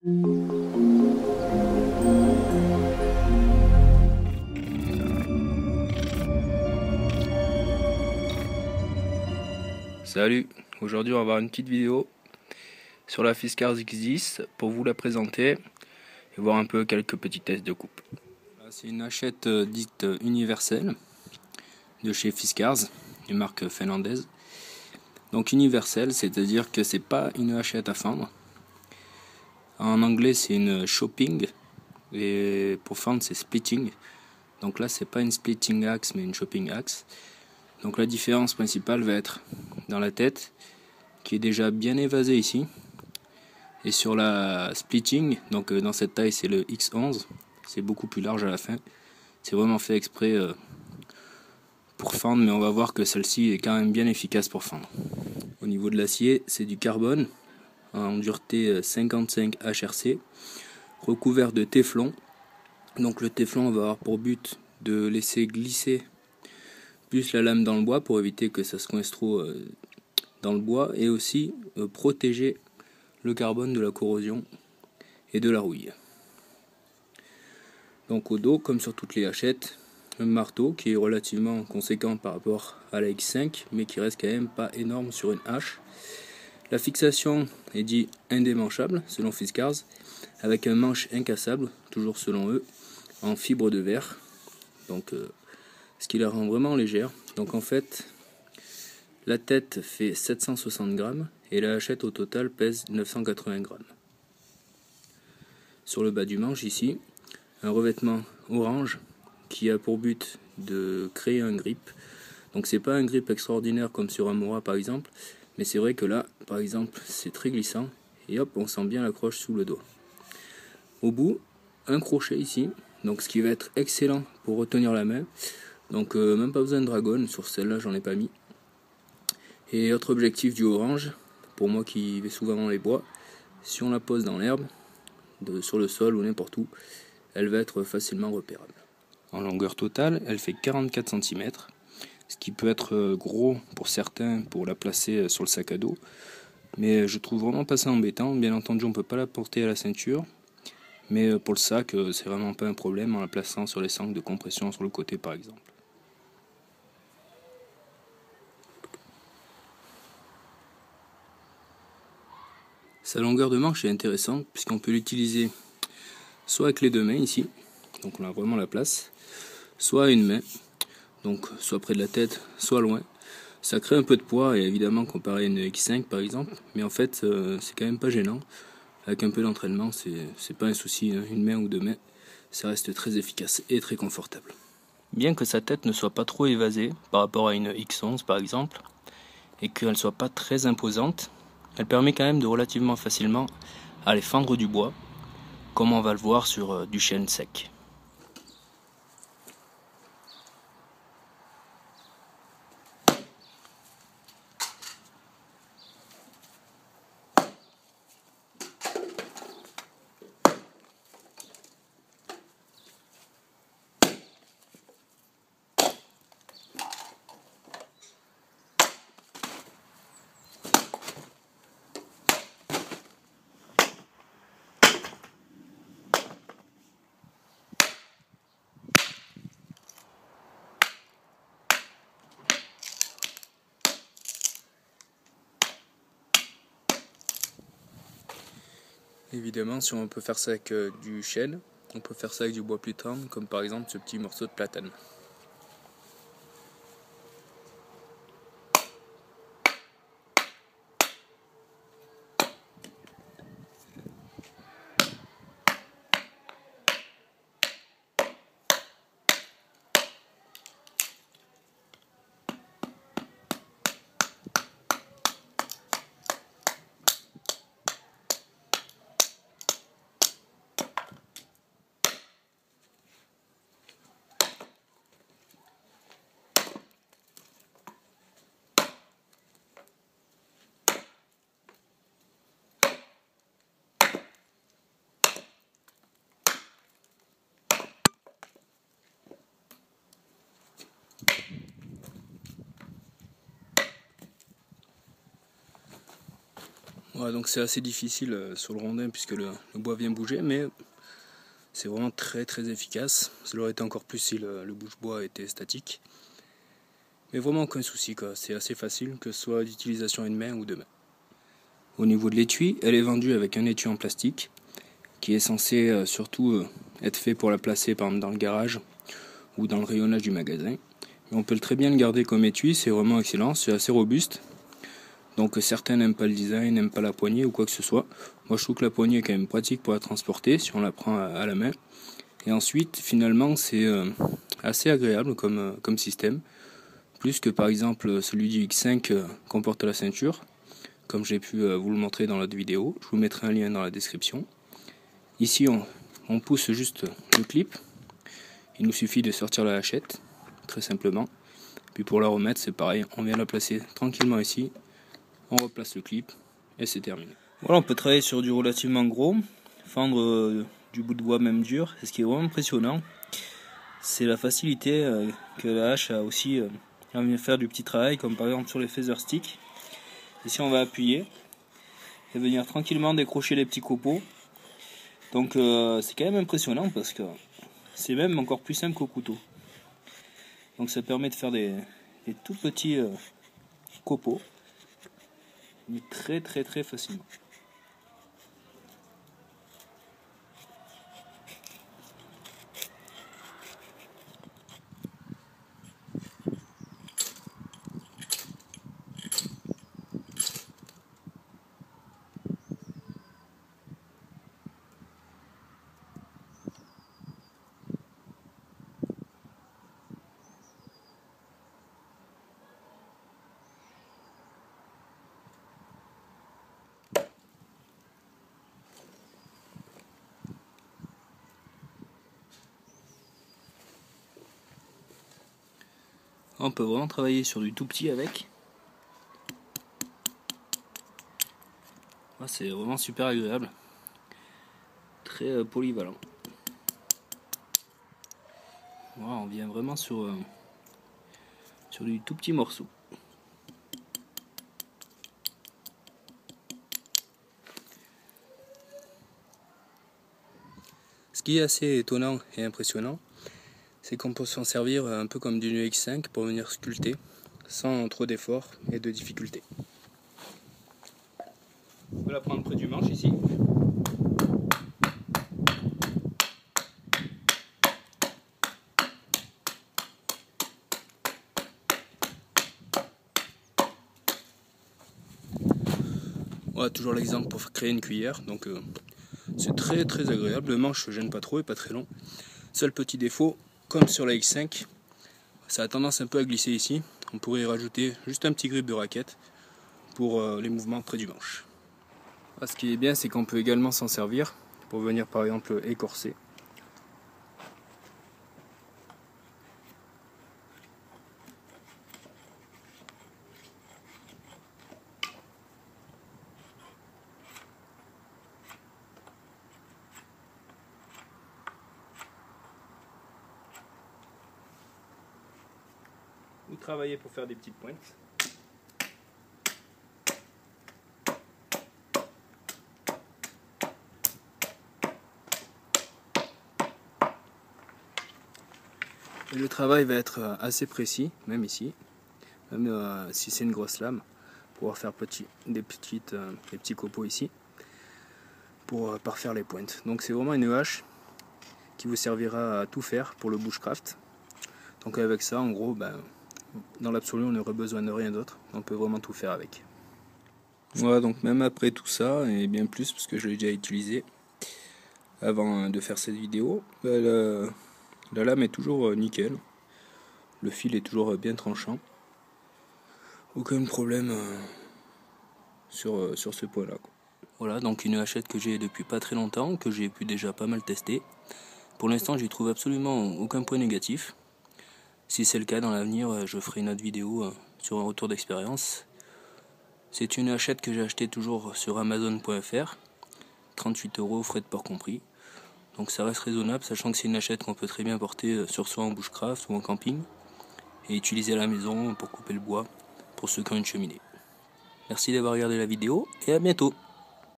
Salut, aujourd'hui on va avoir une petite vidéo sur la Fiskars X10 pour vous la présenter et voir un peu quelques petits tests de coupe. C'est une hachette dite universelle de chez Fiskars, une marque finlandaise. Donc universelle, c'est-à-dire que c'est pas une hachette à fendre. En anglais c'est une chopping et pour fendre c'est splitting. Donc là c'est pas une splitting axe mais une chopping axe. Donc la différence principale va être dans la tête qui est déjà bien évasée ici. Et sur la splitting, donc dans cette taille c'est le X11, c'est beaucoup plus large à la fin. C'est vraiment fait exprès pour fendre, mais on va voir que celle-ci est quand même bien efficace pour fendre. Au niveau de l'acier, c'est du carbone en dureté 55 HRC, recouvert de téflon. Donc le téflon va avoir pour but de laisser glisser plus la lame dans le bois pour éviter que ça se coince trop dans le bois, et aussi protéger le carbone de la corrosion et de la rouille. Donc au dos, comme sur toutes les hachettes, un marteau qui est relativement conséquent par rapport à la X5, mais qui reste quand même pas énorme sur une hache. La fixation est dit indémanchable selon Fiskars, avec un manche incassable, toujours selon eux, en fibre de verre. Donc ce qui la rend vraiment légère. Donc en fait, la tête fait 760 grammes et la hachette au total pèse 980 grammes. Sur le bas du manche ici, un revêtement orange qui a pour but de créer un grip. Donc c'est pas un grip extraordinaire comme sur un Mora par exemple, mais c'est vrai que là, par exemple, c'est très glissant et hop, on sent bien l'accroche sous le doigt. Au bout, un crochet ici, donc ce qui va être excellent pour retenir la main. Donc même pas besoin de dragon, sur celle-là j'en ai pas mis. Et autre objectif du orange, pour moi qui vais souvent dans les bois, si on la pose dans l'herbe, sur le sol ou n'importe où, elle va être facilement repérable. En longueur totale, elle fait 44 cm, ce qui peut être gros pour certains pour la placer sur le sac à dos, mais je trouve vraiment pas ça embêtant. Bien entendu, on peut pas la porter à la ceinture, mais pour le sac, c'est vraiment pas un problème en la plaçant sur les sangles de compression sur le côté par exemple. Sa longueur de manche est intéressante puisqu'on peut l'utiliser soit avec les deux mains ici, donc on a vraiment la place, soit à une main, donc soit près de la tête, soit loin. Ça crée un peu de poids, et évidemment comparé à une X5 par exemple, mais en fait c'est quand même pas gênant. Avec un peu d'entraînement, c'est pas un souci, hein. Une main ou deux mains, ça reste très efficace et très confortable. Bien que sa tête ne soit pas trop évasée par rapport à une X11 par exemple, et qu'elle ne soit pas très imposante, elle permet quand même de relativement facilement aller fendre du bois, comme on va le voir sur du chêne sec. Évidemment, si on peut faire ça avec du chêne, on peut faire ça avec du bois plus tendre, comme par exemple ce petit morceau de platane. Ouais, donc c'est assez difficile sur le rondin puisque le bois vient bouger, mais c'est vraiment très très efficace. Ça l'aurait été encore plus si le bouche-bois était statique. Mais vraiment aucun souci, quoi. C'est assez facile, que ce soit d'utilisation à une main ou deux mains. Au niveau de l'étui, elle est vendue avec un étui en plastique qui est censé surtout être fait pour la placer par exemple dans le garage ou dans le rayonnage du magasin. Mais on peut très bien le garder comme étui, c'est vraiment excellent, c'est assez robuste. Donc certains n'aiment pas le design, n'aiment pas la poignée ou quoi que ce soit. Moi je trouve que la poignée est quand même pratique pour la transporter si on la prend à la main. Et ensuite finalement c'est assez agréable comme système. Plus que par exemple celui du X5 comporte la ceinture, comme j'ai pu vous le montrer dans l'autre vidéo. Je vous mettrai un lien dans la description. Ici on pousse juste le clip. Il nous suffit de sortir la hachette, très simplement. Puis pour la remettre c'est pareil, on vient la placer tranquillement ici. On replace le clip et c'est terminé. Voilà, on peut travailler sur du relativement gros, fendre du bout de bois même dur. Et ce qui est vraiment impressionnant, c'est la facilité que la hache a aussi à venir faire du petit travail, comme par exemple sur les feather sticks. Ici on va appuyer et venir tranquillement décrocher les petits copeaux. Donc c'est quand même impressionnant parce que c'est même encore plus simple qu'au couteau. Donc ça permet de faire des tout petits copeaux, mais très très très facilement. On peut vraiment travailler sur du tout petit avec. C'est vraiment super agréable. Très polyvalent. Voilà, on vient vraiment sur du tout petit morceau. Ce qui est assez étonnant et impressionnant, c'est qu'on peut s'en servir un peu comme du X5 pour venir sculpter sans trop d'efforts et de difficultés. On va la prendre près du manche ici. Voilà, toujours l'exemple pour créer une cuillère. Donc c'est très très agréable. Le manche ne gêne pas trop et pas très long. Seul petit défaut, comme sur la X5, ça a tendance un peu à glisser ici. On pourrait y rajouter juste un petit grip de raquette pour les mouvements près du manche. Ce qui est bien, c'est qu'on peut également s'en servir pour venir par exemple écorcer. Ou travailler pour faire des petites pointes. Et le travail va être assez précis, même ici, même si c'est une grosse lame, pouvoir faire des petits copeaux ici, pour parfaire les pointes. Donc c'est vraiment une hache qui vous servira à tout faire pour le bushcraft. Donc avec ça, en gros, dans l'absolu, on n'aurait besoin de rien d'autre. On peut vraiment tout faire avec. Voilà, donc même après tout ça, et bien plus, parce que je l'ai déjà utilisé avant de faire cette vidéo, la lame est toujours nickel. Le fil est toujours bien tranchant. Aucun problème sur ce point-là. Voilà, donc une hachette que j'ai depuis pas très longtemps, que j'ai pu déjà pas mal tester. Pour l'instant, j'y trouve absolument aucun point négatif. Si c'est le cas dans l'avenir, je ferai une autre vidéo sur un retour d'expérience. C'est une hachette que j'ai achetée toujours sur Amazon.fr, 38 €, frais de port compris. Donc ça reste raisonnable, sachant que c'est une hachette qu'on peut très bien porter sur soi en bushcraft ou en camping et utiliser à la maison pour couper le bois pour ceux qui ont une cheminée. Merci d'avoir regardé la vidéo et à bientôt.